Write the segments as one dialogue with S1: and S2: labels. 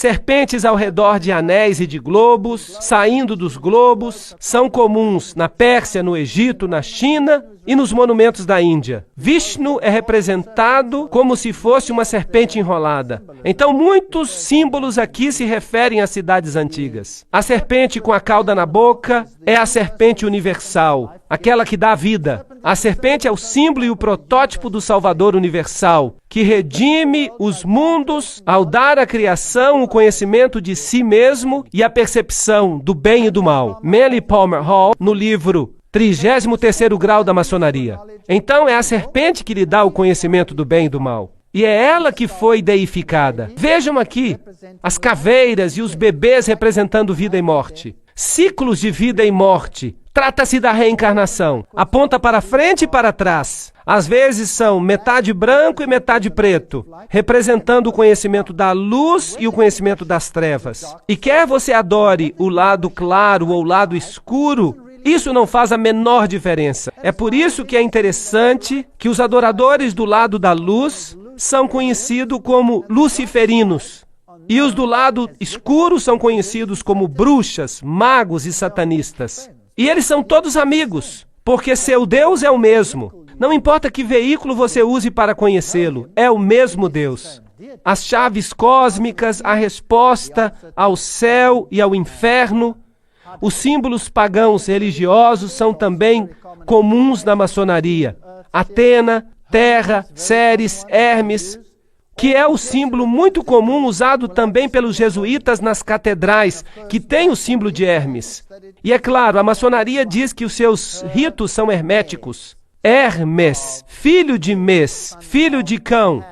S1: Serpentes ao redor de anéis e de globos, saindo dos globos, são comuns na Pérsia, no Egito, na China e nos monumentos da Índia. Vishnu é representado como se fosse uma serpente enrolada. Então, muitos símbolos aqui se referem às cidades antigas. A serpente com a cauda na boca é a serpente universal, aquela que dá vida. A serpente é o símbolo e o protótipo do Salvador universal, que redime os mundos ao dar à criação o conhecimento de si mesmo e a percepção do bem e do mal. Manly Palmer Hall, no livro 33º Grau da Maçonaria. Então é a serpente que lhe dá o conhecimento do bem e do mal. E é ela que foi deificada. Vejam aqui as caveiras e os bebês representando vida e morte. Ciclos de vida e morte. Trata-se da reencarnação. Aponta para frente e para trás. Às vezes são metade branco e metade preto, representando o conhecimento da luz e o conhecimento das trevas. E quer você adore o lado claro ou o lado escuro, isso não faz a menor diferença. É por isso que é interessante que os adoradores do lado da luz são conhecidos como luciferinos. E os do lado escuro são conhecidos como bruxas, magos e satanistas. E eles são todos amigos, porque seu Deus é o mesmo. Não importa que veículo você use para conhecê-lo, é o mesmo Deus. As chaves cósmicas, a resposta ao céu e ao inferno, os símbolos pagãos religiosos são também comuns na maçonaria. Atena, Terra, Ceres, Hermes, que é o símbolo muito comum usado também pelos jesuítas nas catedrais, que tem o símbolo de Hermes. E é claro, a maçonaria diz que os seus ritos são herméticos. Hermes, filho de Mes, filho de Cão,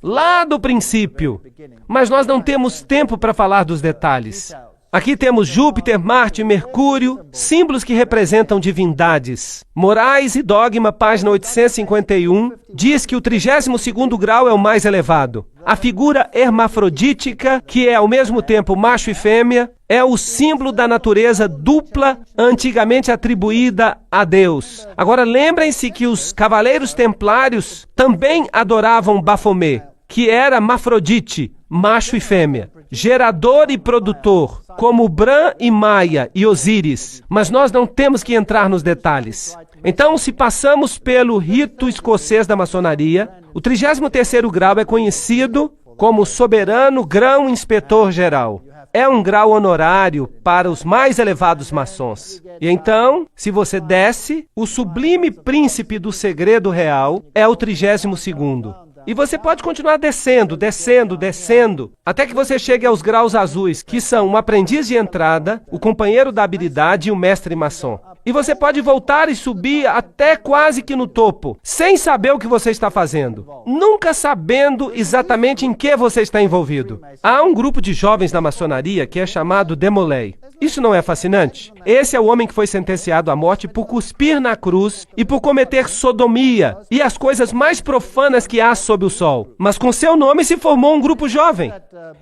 S1: lá do princípio. Mas nós não temos tempo para falar dos detalhes. Aqui temos Júpiter, Marte e Mercúrio, símbolos que representam divindades. Morais e Dogma, página 851, diz que o 32º grau é o mais elevado. A figura hermafrodítica, que é ao mesmo tempo macho e fêmea, é o símbolo da natureza dupla antigamente atribuída a Deus. Agora lembrem-se que os cavaleiros templários também adoravam Baphomet, que era Mafrodite, macho e fêmea, gerador e produtor, como Bran e Maia e Osíris, mas nós não temos que entrar nos detalhes. Então, se passamos pelo rito escocês da maçonaria, o 33º grau é conhecido como soberano grão-inspetor-geral. É um grau honorário para os mais elevados maçons. E então, se você desce, o sublime príncipe do segredo real é o 32º. E você pode continuar descendo, descendo, descendo, até que você chegue aos graus azuis, que são um aprendiz de entrada, o companheiro da habilidade e o mestre maçom. E você pode voltar e subir até quase que no topo, sem saber o que você está fazendo, nunca sabendo exatamente em que você está envolvido. Há um grupo de jovens na maçonaria que é chamado Demolay. Isso não é fascinante? Esse é o homem que foi sentenciado à morte por cuspir na cruz e por cometer sodomia e as coisas mais profanas que há sob o sol. Mas com seu nome se formou um grupo jovem.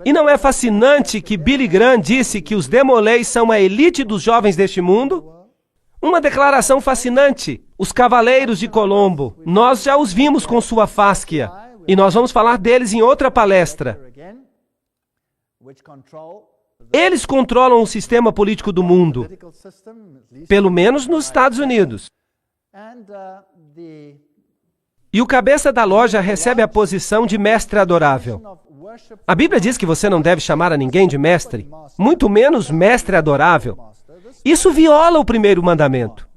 S1: E não é fascinante que Billy Graham disse que os Demolays são a elite dos jovens deste mundo? Uma declaração fascinante. Os Cavaleiros de Colombo, nós já os vimos com sua fásquia. E nós vamos falar deles em outra palestra. Eles controlam o sistema político do mundo, pelo menos nos Estados Unidos. E o cabeça da loja recebe a posição de mestre adorável. A Bíblia diz que você não deve chamar a ninguém de mestre, muito menos mestre adorável. Isso viola o primeiro mandamento.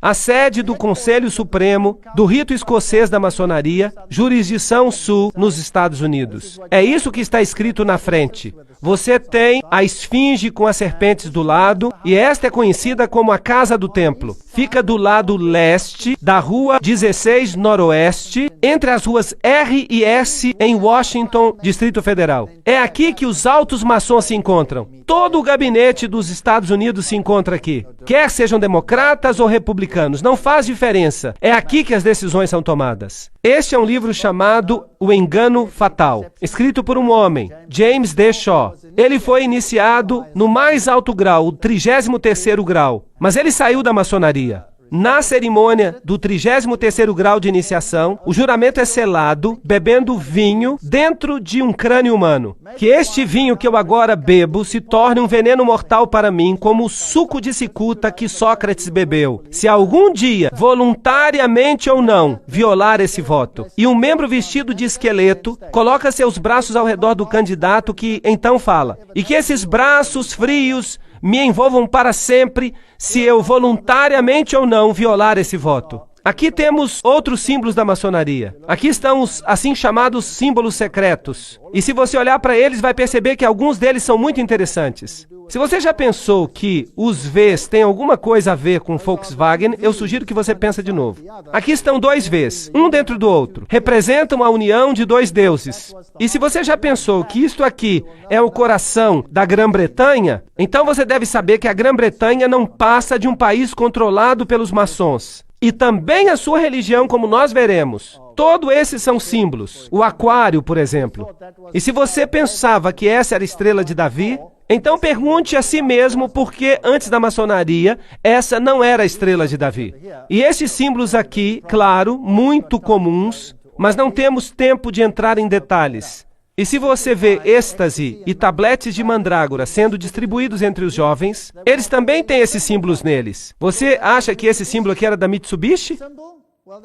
S1: A sede do Conselho Supremo, do rito escocês da maçonaria, jurisdição sul, nos Estados Unidos. É isso que está escrito na frente. Você tem a esfinge com as serpentes do lado, e esta é conhecida como a Casa do Templo. Fica do lado leste da Rua 16 Noroeste, entre as ruas R e S, em Washington, Distrito Federal. É aqui que os altos maçons se encontram. Todo o gabinete dos Estados Unidos se encontra aqui. Quer sejam democratas ou republicanos, não faz diferença. É aqui que as decisões são tomadas. Este é um livro chamado O Engano Fatal, escrito por um homem, James D. Shaw. Ele foi iniciado no mais alto grau, o 33º grau, mas ele saiu da maçonaria. na cerimônia do 33º grau de iniciação, o juramento é selado bebendo vinho dentro de um crânio humano. Que este vinho que eu agora bebo se torne um veneno mortal para mim, como o suco de cicuta que Sócrates bebeu. Se algum dia, voluntariamente ou não, violar esse voto. E um membro vestido de esqueleto coloca seus braços ao redor do candidato que então fala. E que esses braços frios me envolvam para sempre se eu voluntariamente ou não violar esse voto. Aqui temos outros símbolos da maçonaria. Aqui estão os assim chamados símbolos secretos. E se você olhar para eles, vai perceber que alguns deles são muito interessantes. Se você já pensou que os Vs têm alguma coisa a ver com Volkswagen, eu sugiro que você pense de novo. Aqui estão dois Vs, um dentro do outro. Representam a união de dois deuses. E se você já pensou que isto aqui é o coração da Grã-Bretanha, então você deve saber que a Grã-Bretanha não passa de um país controlado pelos maçons. E também a sua religião, como nós veremos. Todos esses são símbolos. O aquário, por exemplo. E se você pensava que essa era a estrela de Davi, então pergunte a si mesmo por que antes da maçonaria essa não era a estrela de Davi. E esses símbolos aqui, claro, muito comuns, mas não temos tempo de entrar em detalhes. E se você vê êxtase e tabletes de mandrágora sendo distribuídos entre os jovens, eles também têm esses símbolos neles. Você acha que esse símbolo aqui era da Mitsubishi?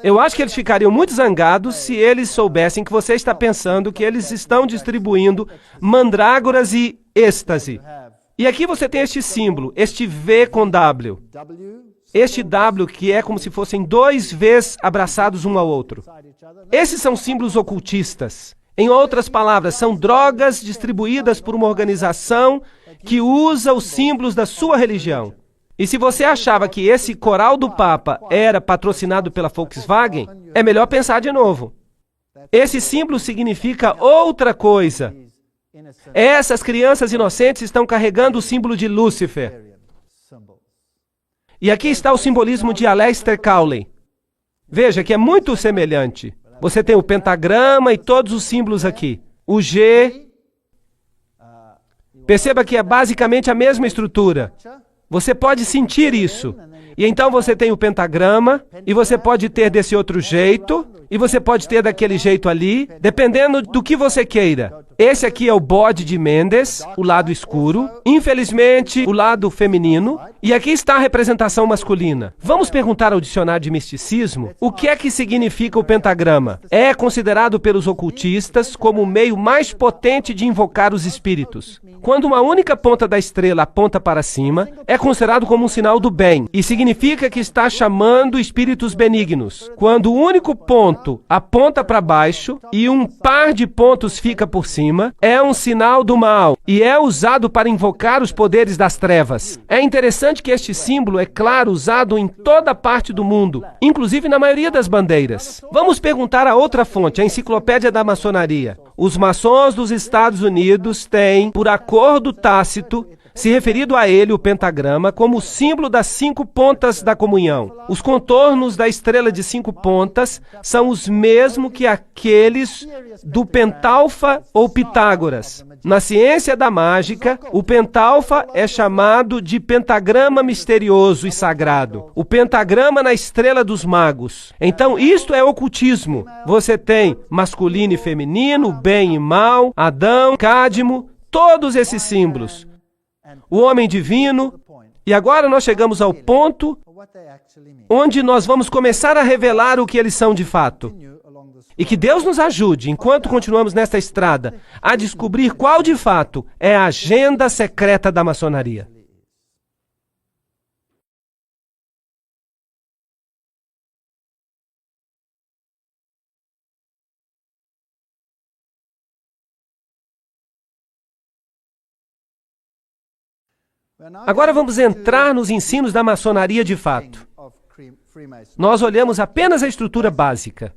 S1: Eu acho que eles ficariam muito zangados se eles soubessem que você está pensando que eles estão distribuindo mandrágoras e êxtase. E aqui você tem este símbolo, este V com W. Este W que é como se fossem dois Vs abraçados um ao outro. Esses são símbolos ocultistas. Em outras palavras, são drogas distribuídas por uma organização que usa os símbolos da sua religião. E se você achava que esse coral do Papa era patrocinado pela Volkswagen, é melhor pensar de novo. Esse símbolo significa outra coisa. Essas crianças inocentes estão carregando o símbolo de Lúcifer. E aqui está o simbolismo de Aleister Crowley. Veja que é muito semelhante. Você tem o pentagrama e todos os símbolos aqui. O G. Perceba que é basicamente a mesma estrutura. Você pode sentir isso. E então você tem o pentagrama, e você pode ter desse outro jeito, e você pode ter daquele jeito ali, dependendo do que você queira. Esse aqui é o bode de Mendes, o lado escuro. Infelizmente, o lado feminino. E aqui está a representação masculina. Vamos perguntar ao dicionário de misticismo o que é que significa o pentagrama. É considerado pelos ocultistas como o meio mais potente de invocar os espíritos. Quando uma única ponta da estrela aponta para cima, é considerado como um sinal do bem, e significa que está chamando espíritos benignos. Quando o único ponto aponta para baixo e um par de pontos fica por cima, é um sinal do mal, e é usado para invocar os poderes das trevas. É interessante que este símbolo é, claro, usado em toda parte do mundo, inclusive na maioria das bandeiras. Vamos perguntar a outra fonte, a Enciclopédia da Maçonaria. Os maçons dos Estados Unidos têm, por acordo tácito, se referido a ele, o pentagrama, como símbolo das 5 pontas da comunhão. Os contornos da estrela de 5 pontas são os mesmos que aqueles do pentalfa ou Pitágoras. Na ciência da mágica, o pentalfa é chamado de pentagrama misterioso e sagrado. O pentagrama na estrela dos magos. Então, isto é ocultismo. Você tem masculino e feminino, bem e mal, Adão, Cádmo, todos esses símbolos. O homem divino. E agora nós chegamos ao ponto onde nós vamos começar a revelar o que eles são de fato. E que Deus nos ajude, enquanto continuamos nesta estrada, a descobrir qual de fato é a agenda secreta da maçonaria. Agora vamos entrar nos ensinos da maçonaria de fato. Nós olhamos apenas a estrutura básica.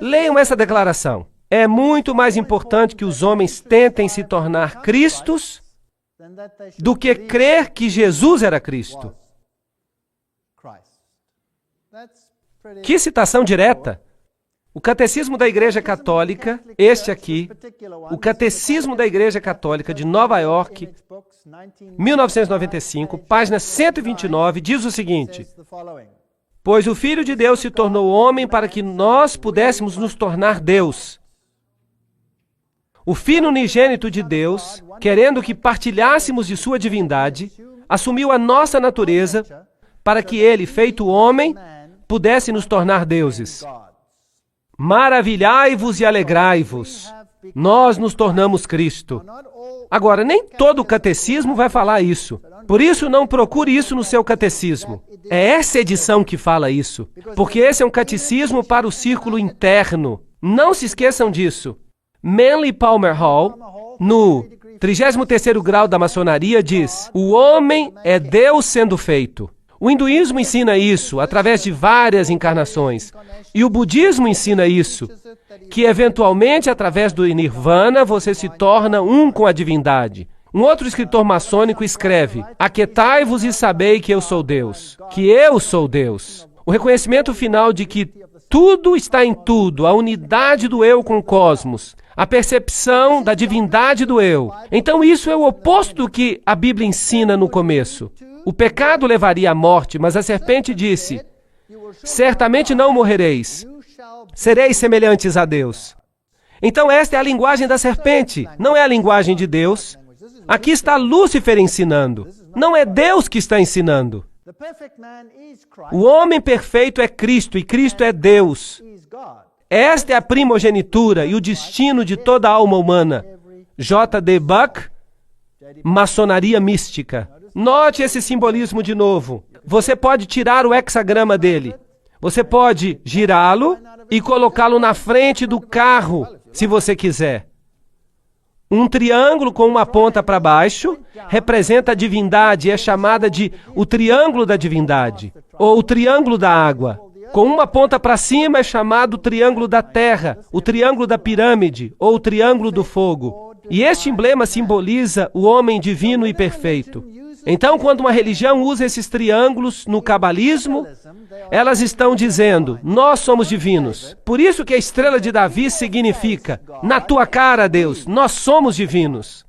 S1: Leiam essa declaração. É muito mais importante que os homens tentem se tornar Cristos do que crer que Jesus era Cristo. Que citação direta! O Catecismo da Igreja Católica, este aqui, o Catecismo da Igreja Católica de Nova York, 1995, página 129, diz o seguinte: pois o Filho de Deus se tornou homem para que nós pudéssemos nos tornar Deus. O Filho unigênito de Deus, querendo que partilhássemos de sua divindade, assumiu a nossa natureza para que ele, feito homem, pudesse nos tornar deuses. Maravilhai-vos e alegrai-vos. Nós nos tornamos Cristo. Agora, nem todo o catecismo vai falar isso. Por isso, não procure isso no seu catecismo. É essa edição que fala isso. Porque esse é um catecismo para o círculo interno. Não se esqueçam disso. Manly Palmer Hall, no 33º grau da maçonaria, diz: o homem é Deus sendo feito. O hinduísmo ensina isso através de várias encarnações. E o budismo ensina isso, que eventualmente, através do nirvana, você se torna um com a divindade. Um outro escritor maçônico escreve: aquietai-vos e sabei que eu sou Deus, que eu sou Deus. O reconhecimento final de que tudo está em tudo, a unidade do eu com o cosmos, a percepção da divindade do eu. Então isso é o oposto do que a Bíblia ensina no começo. O pecado levaria à morte, mas a serpente disse: certamente não morrereis, sereis semelhantes a Deus. Então esta é a linguagem da serpente, não é a linguagem de Deus. Aqui está Lúcifer ensinando, não é Deus que está ensinando. O homem perfeito é Cristo e Cristo é Deus. Esta é a primogenitura e o destino de toda a alma humana. J.D. Buck, Maçonaria Mística. Note esse simbolismo de novo. Você pode tirar o hexagrama dele. Você pode girá-lo e colocá-lo na frente do carro, se você quiser. Um triângulo com uma ponta para baixo representa a divindade, é chamada de o triângulo da divindade, ou o triângulo da água. Com uma ponta para cima é chamado o triângulo da terra, o triângulo da pirâmide, ou o triângulo do fogo. E este emblema simboliza o homem divino e perfeito. Então, quando uma religião usa esses triângulos no cabalismo, elas estão dizendo: nós somos divinos. Por isso que a estrela de Davi significa: na tua cara, Deus, nós somos divinos.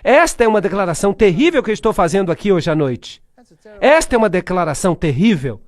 S1: Esta é uma declaração terrível que eu estou fazendo aqui hoje à noite. Esta é uma declaração terrível.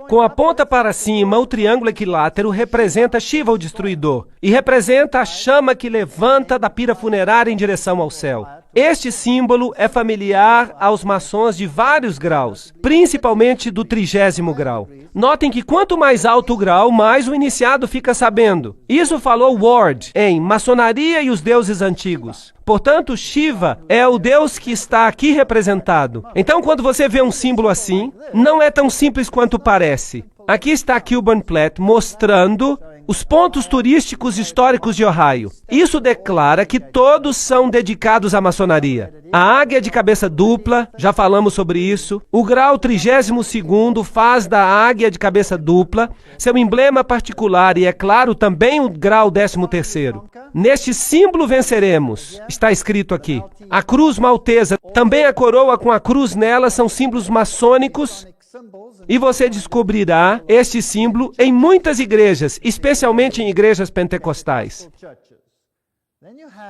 S1: Com a ponta para cima, o triângulo equilátero representa Shiva, o destruidor, e representa a chama que levanta da pira funerária em direção ao céu. Este símbolo é familiar aos maçons de vários graus, principalmente do 30º grau. Notem que quanto mais alto o grau, mais o iniciado fica sabendo. Isso falou Ward em Maçonaria e os Deuses Antigos. Portanto, Shiva é o Deus que está aqui representado. Então, quando você vê um símbolo assim, não é tão simples quanto parece. Aqui está Kilburn Platt mostrando os pontos turísticos históricos de Ohio. Isso declara que todos são dedicados à maçonaria. A águia de cabeça dupla, já falamos sobre isso. O grau 32º faz da águia de cabeça dupla seu emblema particular e, é claro, também o grau 13º. Neste símbolo venceremos, está escrito aqui. A cruz maltesa, também a coroa com a cruz nela, são símbolos maçônicos. E você descobrirá este símbolo em muitas igrejas, especialmente em igrejas pentecostais.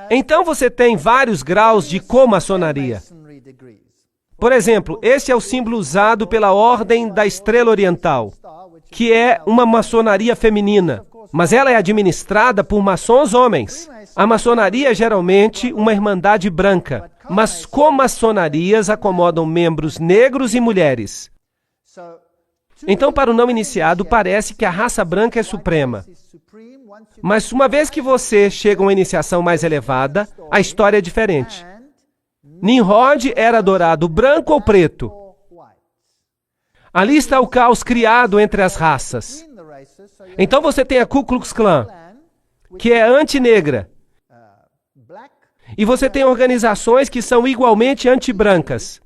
S1: Então você tem vários graus de comaçonaria. Por exemplo, este é o símbolo usado pela Ordem da Estrela Oriental, que é uma maçonaria feminina, mas ela é administrada por maçons homens. A maçonaria é geralmente uma irmandade branca, mas comaçonarias acomodam membros negros e mulheres. Então, para o não iniciado, parece que a raça branca é suprema. Mas uma vez que você chega a uma iniciação mais elevada, a história é diferente. Nimrod era adorado branco ou preto. Ali está o caos criado entre as raças. Então você tem a Ku Klux Klan, que é anti-negra. E você tem organizações que são igualmente anti-brancas.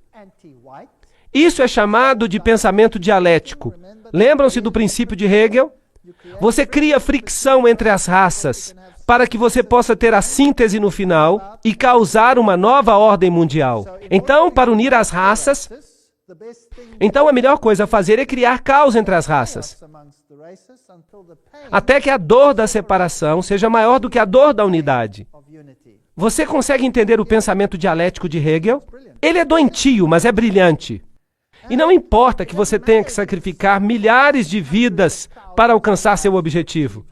S1: Isso é chamado de pensamento dialético. Lembram-se do princípio de Hegel? Você cria fricção entre as raças para que você possa ter a síntese no final e causar uma nova ordem mundial. Então, para unir as raças, Então a melhor coisa a fazer é criar caos entre as raças, até que a dor da separação seja maior do que a dor da unidade. Você consegue entender o pensamento dialético de Hegel? Ele é doentio, mas é brilhante. E não importa que você tenha que sacrificar milhares de vidas para alcançar seu objetivo,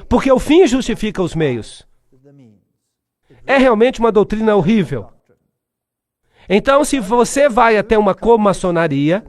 S1: porque o fim justifica os meios. É realmente uma doutrina horrível. Então, se você vai até uma comaçonaria,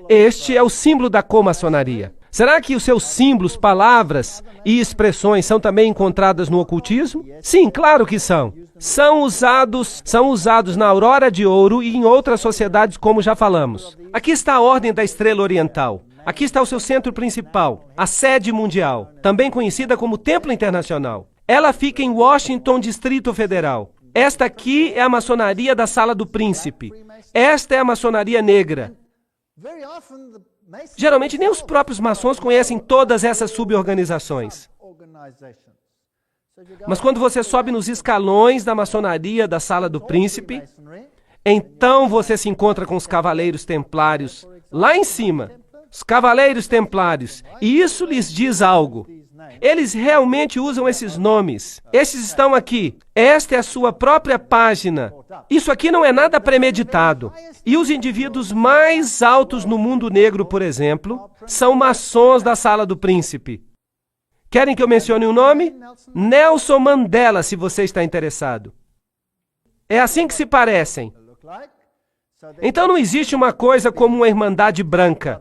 S1: este é o símbolo da comaçonaria. Será que os seus símbolos, palavras e expressões são também encontradas no ocultismo? Sim, claro que são. São usados na Aurora de Ouro e em outras sociedades, como já falamos. Aqui está a Ordem da Estrela Oriental. Aqui está o seu centro principal, a sede mundial, também conhecida como Templo Internacional. Ela fica em Washington, Distrito Federal. Esta aqui é a maçonaria da Sala do Príncipe. Esta é a maçonaria negra. Geralmente, nem os próprios maçons conhecem todas essas suborganizações. Mas quando você sobe nos escalões da maçonaria da Sala do Príncipe, então você se encontra com os Cavaleiros Templários lá em cima. Os Cavaleiros Templários. E isso lhes diz algo. Eles realmente usam esses nomes. Esses estão aqui. Esta é a sua própria página. Isso aqui não é nada premeditado. E os indivíduos mais altos no mundo negro, por exemplo, são maçons da Sala do Príncipe. Querem que eu mencione um nome? Nelson Mandela, se você está interessado. É assim que se parecem. Então não existe uma coisa como uma irmandade branca.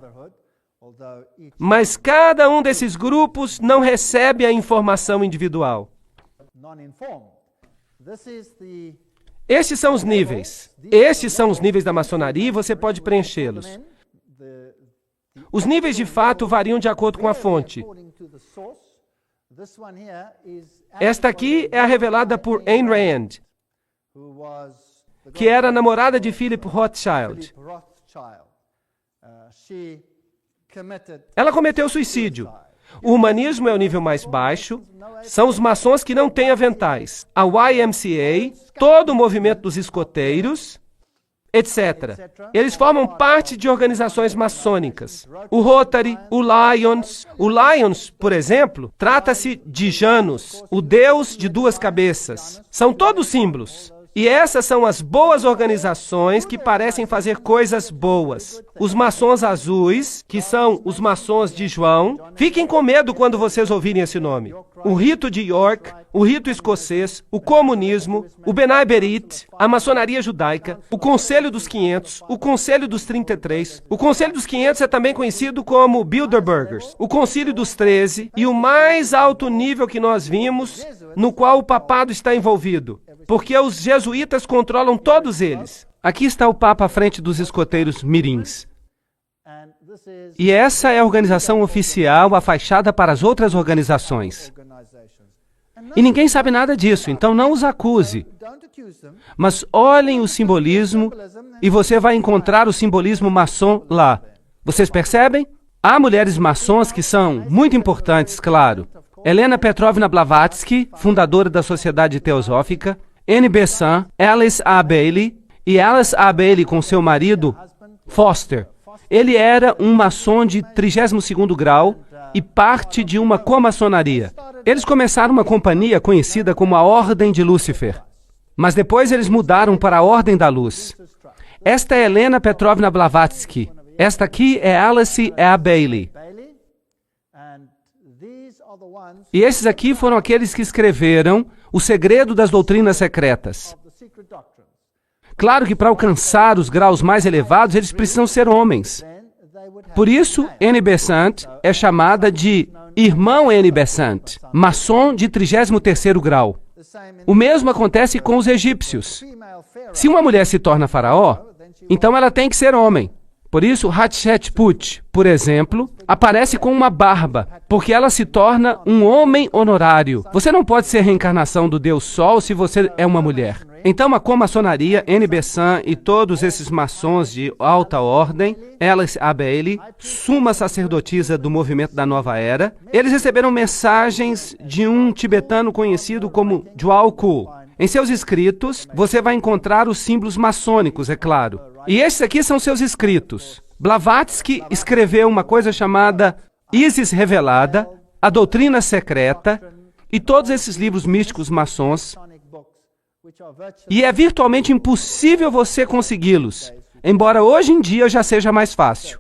S1: Mas cada um desses grupos não recebe a informação individual. Estes são os níveis. Estes são os níveis da maçonaria e você pode preenchê-los. Os níveis de fato variam de acordo com a fonte. Esta aqui é a revelada por Ayn Rand, que era a namorada de Philip Rothschild. Ela cometeu suicídio. O humanismo é o nível mais baixo. São os maçons que não têm aventais. A YMCA, todo o movimento dos escoteiros, etc. Eles formam parte de organizações maçônicas. O Rotary, o Lions. O Lions, por exemplo, trata-se de Janus, o deus de duas cabeças. São todos símbolos. E essas são as boas organizações que parecem fazer coisas boas. Os maçons azuis, que são os maçons de João, fiquem com medo quando vocês ouvirem esse nome. O rito de York, o rito escocês, o comunismo, o Benai Berit, a maçonaria judaica, o Conselho dos 500, o Conselho dos 33. O Conselho dos 500 é também conhecido como Bilderbergers, o Concílio dos 13 e o mais alto nível que nós vimos, no qual o papado está envolvido. Porque os jesuítas controlam todos eles. Aqui está o Papa à frente dos escoteiros mirins. E essa é a organização oficial, a fachada para as outras organizações. E ninguém sabe nada disso, então não os acuse. Mas olhem o simbolismo e você vai encontrar o simbolismo maçom lá. Vocês percebem? Há mulheres maçons que são muito importantes, claro. Helena Petrovna Blavatsky, fundadora da Sociedade Teosófica, Annie Besant, Alice A. Bailey, e Alice A. Bailey com seu marido, Foster. Ele era um maçom de 32º grau e parte de uma comaçonaria. Eles começaram uma companhia conhecida como a Ordem de Lúcifer, mas depois eles mudaram para a Ordem da Luz. Esta é Helena Petrovna Blavatsky. Esta aqui é Alice A. Bailey. E esses aqui foram aqueles que escreveram O Segredo das Doutrinas Secretas. Claro que para alcançar os graus mais elevados, eles precisam ser homens. Por isso, Annie Besant é chamada de Irmão Annie Besant, maçom de 33º grau. O mesmo acontece com os egípcios. Se uma mulher se torna faraó, então ela tem que ser homem. Por isso, Hatshepsut, por exemplo, aparece com uma barba, porque ela se torna um homem honorário. Você não pode ser reencarnação do Deus Sol se você é uma mulher. Então, a comaçonaria, Annie Besant e todos esses maçons de alta ordem, Alice A. Bailey, suma sacerdotisa do movimento da Nova Era, eles receberam mensagens de um tibetano conhecido como Djwhal Khul. Em seus escritos, você vai encontrar os símbolos maçônicos, é claro. E esses aqui são seus escritos. Blavatsky escreveu uma coisa chamada Isis Revelada, A Doutrina Secreta, e todos esses livros místicos maçons. E é virtualmente impossível você consegui-los, embora hoje em dia já seja mais fácil.